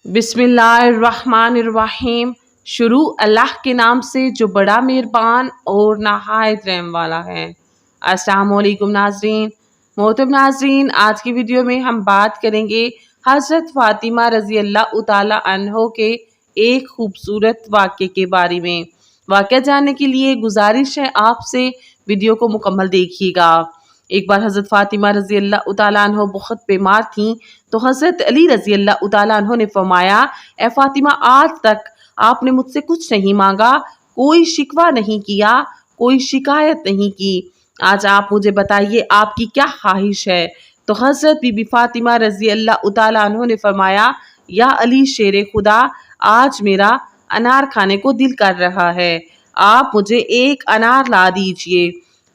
बिस्मिल्लाहिर्रहमानिर्रहीम। शुरू अल्लाह के नाम से जो बड़ा मेहरबान और नहायत रहम वाला है। अस्सलाम वालेकुम नाज़रीन। मोहतरम नाज़रीन, आज की वीडियो में हम बात करेंगे हज़रत फ़ातिमा रज़ी अल्लाह ताला अन्हो के एक खूबसूरत वाक़े के बारे में। वाक़या जानने के लिए गुजारिश है आपसे वीडियो को मुकम्मल देखिएगा। एक बार हज़रत फ़ातिमा रज़ी अल्लाह ताला अन्हो बहुत बीमार थीं, तो हज़रत अली रज़ी अल्लाह ताला अन्हो ने फरमाया, ए फ़ातिमा, आज तक आपने मुझसे कुछ नहीं मांगा, कोई शिकवा नहीं किया, कोई शिकायत नहीं की। आज आप मुझे बताइए आपकी क्या ख्वाहिश है। तो हज़रत बीबी फ़ातिमा रज़ी अल्लाह ताला अन्हो ने फरमाया, या अली शेर खुदा, आज मेरा अनार खाने को दिल कर रहा है, आप मुझे एक अनार ला दीजिए।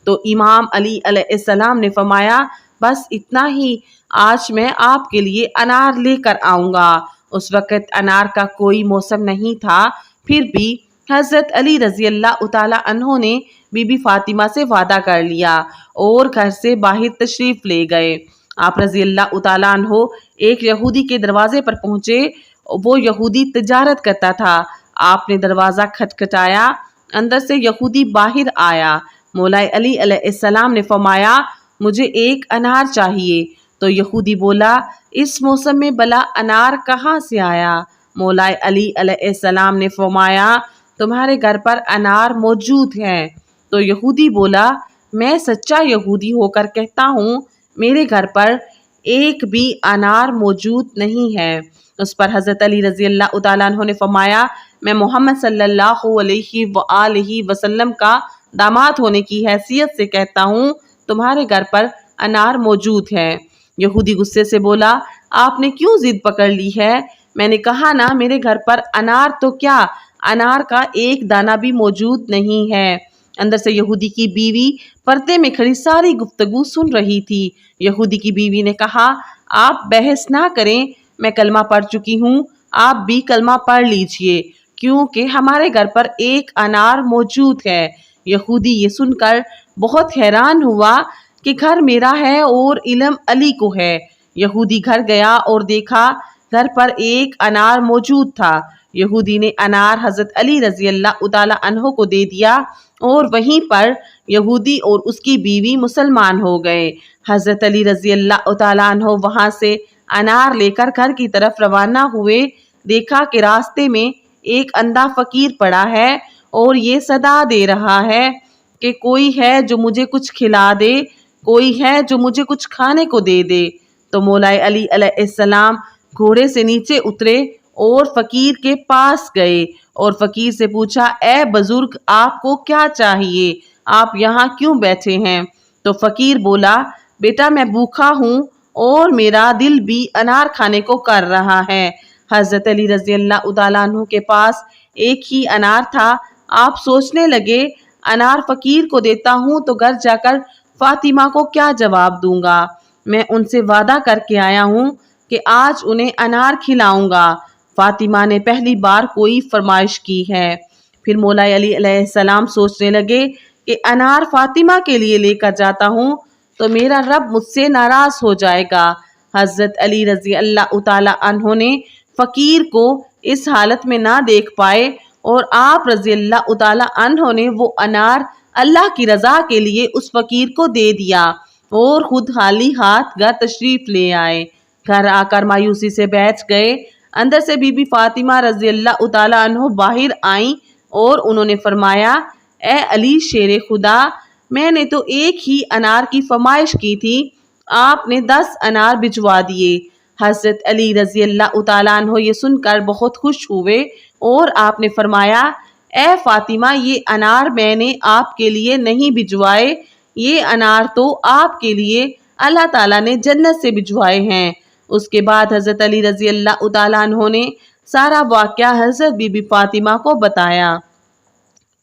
तो इमाम अली अलैहिस्सलाम ने फरमाया, बस इतना ही, आज मैं आपके लिए अनार लेकर आऊँगा। उस वक़्त अनार का कोई मौसम नहीं था, फिर भी हज़रत अली रज़ी अल्लाह ताला अन्हो ने बीबी फ़ातिमा से वादा कर लिया और घर से बाहर तशरीफ़ ले गए। आप रज़ी अल्लाह ताला अन्हो एक यहूदी के दरवाजे पर पहुँचे। वो यहूदी तिजारत करता था। आपने दरवाज़ा खटखटाया, अंदर से यहूदी बाहर आया। मौलाए अली अलैहिस्सलाम ने फरमाया, मुझे एक अनार चाहिए। तो यहूदी बोला, इस मौसम में भला अनार कहाँ से आया? मौलाए अली अलैहिस्सलाम ने फरमाया, तुम्हारे घर पर अनार मौजूद है। तो यहूदी बोला, मैं सच्चा यहूदी होकर कहता हूँ, मेरे घर पर एक भी अनार मौजूद नहीं है। उस पर हज़रत अली रज़ी अल्लाह ताला अन्हो ने फरमाया, मैं मोहम्मद सल्लल्लाहु अलैहि वसल्लम का दामाद होने की हैसियत से कहता हूँ, तुम्हारे घर पर अनार मौजूद है। यहूदी गुस्से से बोला, आपने क्यों जिद पकड़ ली है? मैंने कहा ना, मेरे घर पर अनार तो क्या, अनार का एक दाना भी मौजूद नहीं है। अंदर से यहूदी की बीवी पर्दे में खड़ी सारी गुफ्तगू सुन रही थी। यहूदी की बीवी ने कहा, आप बहस ना करें, मैं कलमा पढ़ चुकी हूँ, आप भी कलमा पढ़ लीजिए, क्योंकि हमारे घर पर एक अनार मौजूद है। यहूदी ये सुनकर बहुत हैरान हुआ कि घर मेरा है और इल्म अली को है। यहूदी घर गया और देखा घर पर एक अनार मौजूद था। यहूदी ने अनार हज़रत अली रज़ी अल्लाह ताला अन्हो को दे दिया और वहीं पर यहूदी और उसकी बीवी मुसलमान हो गए। हज़रत अली रज़ी अल्लाह ताला अन्हो वहाँ से अनार लेकर घर की तरफ रवाना हुए। देखा कि रास्ते में एक अंधा फ़कीर पड़ा है और ये सदा दे रहा है कि कोई है जो मुझे कुछ खिला दे, कोई है जो मुझे कुछ खाने को दे दे। तो मौलाए अली अलैहिस्सलाम घोड़े से नीचे उतरे और फ़कीर के पास गए और फ़कीर से पूछा, ए बुजुर्ग, आपको क्या चाहिए? आप यहाँ क्यों बैठे हैं? तो फ़कीर बोला, बेटा, मैं भूखा हूँ और मेरा दिल भी अनार खाने को कर रहा है। हज़रत अली रज़ी अल्लाह ताला अन्हु के पास एक ही अनार था। आप सोचने लगे, अनार फ़कीर को देता हूँ तो घर जाकर फ़ातिमा को क्या जवाब दूंगा? मैं उनसे वादा करके आया हूँ कि आज उन्हें अनार खिलाऊंगा। फ़ातिमा ने पहली बार कोई फरमाइश की है। फिर मौला अली अलैहिस्सलाम सोचने लगे कि अनार फ़ातिमा के लिए लेकर जाता हूँ तो मेरा रब मुझसे नाराज़ हो जाएगा। हज़रत अली रज़ी अल्लाह ताला अन्हो ने फ़कीर को इस हालत में ना देख पाए और आप रज़ी अल्लाह ताला अन्हो ने वो अनार अल्लाह की रज़ा के लिए उस फ़कीर को दे दिया और खुद खाली हाथ घर तशरीफ़ ले आए। घर आकर मायूसी से बैठ गए। अंदर से बीबी फ़ातिमा रज़ी अल्लाह ताला अन्हो बाहर आईं और उन्होंने फरमाया, ए अली शेर खुदा, मैंने तो एक ही अनार की फरमाइश की थी, आपने 10 अनार भिजवा दिए। हज़रत अली रज़ी अल्लाह ताला अन्हो ये सुनकर बहुत खुश हुए और आपने फरमाया, ए फ़ातिमा, ये अनार मैंने आपके लिए नहीं भिजवाए, ये अनार तो आपके लिए अल्लाह ताला ने जन्नत से भिजवाए हैं। उसके बाद हज़रत अली रज़ी अल्लाह ताला अन्हो ने सारा वाक़या हज़रत बीबी फ़ातिमा को बताया।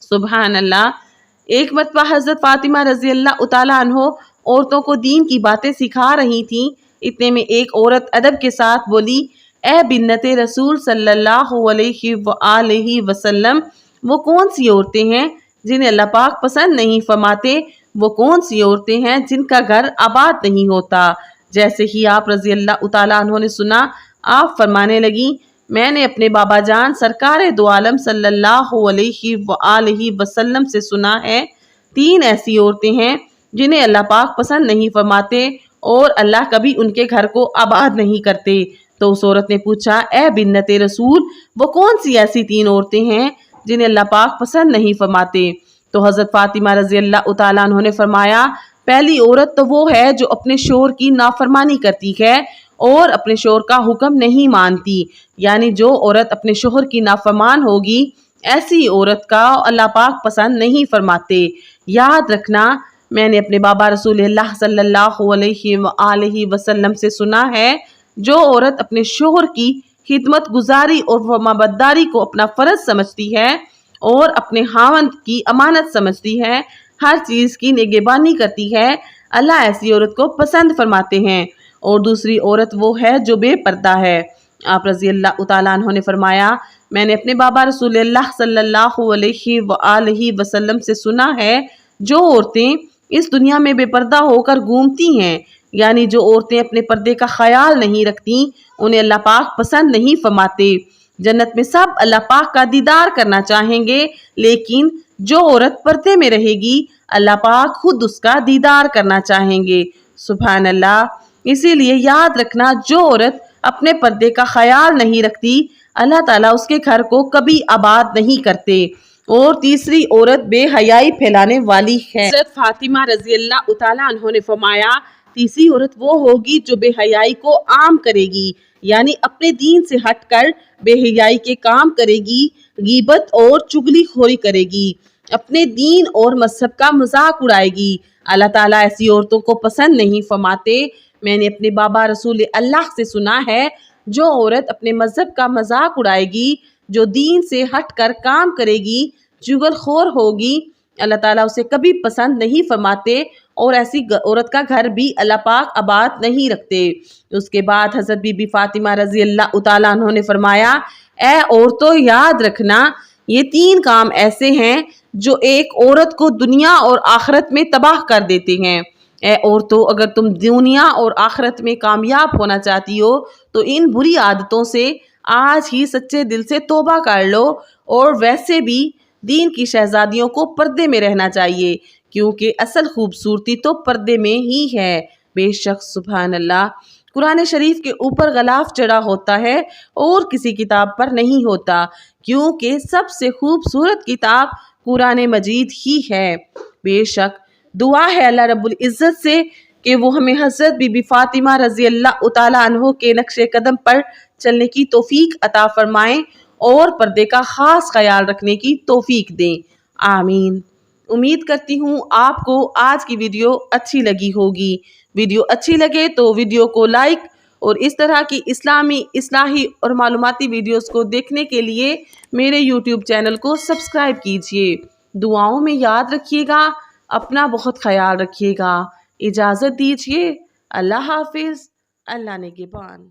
सुभान अल्लाह। एक मरतबा हज़रत फ़ातिमा रज़ी अल्लाह ताला अन्हो औरतों को दीन की बातें सिखा रही थीं। इतने में एक औरत अदब के साथ बोली, ए बिन्नते रसूल सल्लल्लाहु अलैहि वसल्लम, वो कौन सी औरतें हैं जिन्हें अल्लाह पाक पसंद नहीं फरमाते? वो कौन सी औरतें हैं जिनका घर आबाद नहीं होता? जैसे ही आप रज़ी अल्लाह ताला अन्हो ने सुना, आप फरमाने लगी, میں نے اپنے بابا جان سرکار دو عالم صلی اللہ علیہ وآلہ وسلم سے سنا ہے، 3 ایسی عورتیں ہیں جنہیں اللہ پاک پسند نہیں فرماتے اور اللہ کبھی ان کے گھر کو آباد نہیں کرتے۔ تو اس عورت نے پوچھا، اے بنت رسول، وہ کون سی ایسی 3 عورتیں ہیں جنہیں اللہ پاک پسند نہیں فرماتے؟ تو حضرت فاطمہ رضی اللہ تعالیٰ عنہ نے فرمایا، پہلی عورت تو وہ ہے جو اپنے شوہر کی نافرمانی کرتی ہے اور اپنے شوہر کا حکم نہیں مانتی، یعنی جو عورت اپنے شوہر کی نافرمان ہوگی ایسی عورت کا اللہ پاک پسند نہیں فرماتے۔ یاد رکھنا، میں نے اپنے بابا رسول اللہ صلی اللہ علیہ وآلہ وسلم سے سنا ہے، جو عورت اپنے شوہر کی خدمت گزاری اور فرمانبرداری کو اپنا فرض سمجھتی ہے اور اپنے خاوند کی امانت سمجھتی ہے، ہر چیز کی نگہبانی کرتی ہے، اللہ ایسی عورت کو پسند فرماتے ہیں۔ اور دوسری عورت وہ ہے جو بے پردہ ہے۔ آپ رضی اللہ تعالیٰ عنہ نے فرمایا، میں نے اپنے بابا رسول اللہ صلی اللہ علیہ وآلہ وسلم سے سنا ہے، جو عورتیں اس دنیا میں بے پردہ ہو کر گھومتی ہیں، یعنی جو عورتیں اپنے پردے کا خیال نہیں رکھتی، انہیں اللہ پاک پسند نہیں فرماتے۔ جنت میں سب اللہ پاک کا دیدار کرنا چاہیں گے، لیکن جو عورت پردے میں رہے گی اللہ پاک خود اس کا دیدار کرنا چاہیں گے۔ سبحان اللہ۔ اسی لیے یاد رکھنا، جو عورت اپنے پردے کا خیال نہیں رکھتی اللہ تعالیٰ اس کے گھر کو کبھی آباد نہیں کرتے۔ اور تیسری عورت بے حیائی پھیلانے والی ہے۔ حضرت فاطمہ رضی اللہ تعالیٰ عنہ نے فرمایا، تیسری عورت وہ ہوگی جو بے حیائی کو عام کرے گی، یعنی اپنے دین سے ہٹ کر بے حیائی کے کام کرے گی، غیبت اور چغلی خوری کرے گی، اپنے دین اور مذہب کا مذاق اڑائے گی۔ اللہ تعالیٰ ایسی عورتوں کو پسند نہیں فرماتے۔ میں نے اپنے بابا رسول اللہ سے سنا ہے، جو عورت اپنے مذہب کا مذاق اڑائے گی، جو دین سے ہٹ کر کام کرے گی، چغل خور ہوگی، اللہ تعالیٰ اسے کبھی پسند نہیں فرماتے اور ایسی عورت کا گھر بھی اللہ پاک آباد نہیں رکھتے۔ اس کے بعد حضرت بی بی فاطمہ رضی اللہ تعالیٰ عنہ نے فرمایا، اے عورتوں، یاد رکھنا، یہ 3 کام ایسے ہیں جو ایک عورت کو دنیا اور آخرت میں تباہ کر دیتے ہیں۔ اے عورتوں، اگر تم دنیا اور آخرت میں کامیاب ہونا چاہتی ہو تو ان بری عادتوں سے آج ہی سچے دل سے توبہ کر لو، اور ویسے بھی دین کی شہزادیوں کو پردے میں رہنا چاہیے، کیونکہ اصل خوبصورتی تو پردے میں ہی ہے۔ بے شک سبحان اللہ، قرآن شریف کے اوپر غلاف چڑھا ہوتا ہے اور کسی کتاب پر نہیں ہوتا، کیونکہ سب سے خوبصورت کتاب قرآن مجید ہی ہے۔ بے شک دعا ہے اللہ رب العزت سے کہ وہ ہمیں حضرت بی بی فاطمہ رضی اللہ تعالیٰ عنہ کے نقش قدم پر چلنے کی توفیق عطا فرمائیں اور پردے کا خاص خیال رکھنے کی توفیق دیں، آمین۔ امید کرتی ہوں آپ کو آج کی ویڈیو اچھی لگی ہوگی۔ ویڈیو اچھی لگے تو ویڈیو کو لائک اور اس طرح کی اسلامی، اصلاحی اور معلوماتی ویڈیوز کو دیکھنے کے لیے میرے یوٹیوب چینل کو سبسکرائب کیجیے۔ دعاؤں میں یاد رکھیے گا، اپنا بہت خیال رکھیے گا۔ اجازت دیجیے، اللہ حافظ، اللہ نگہبان۔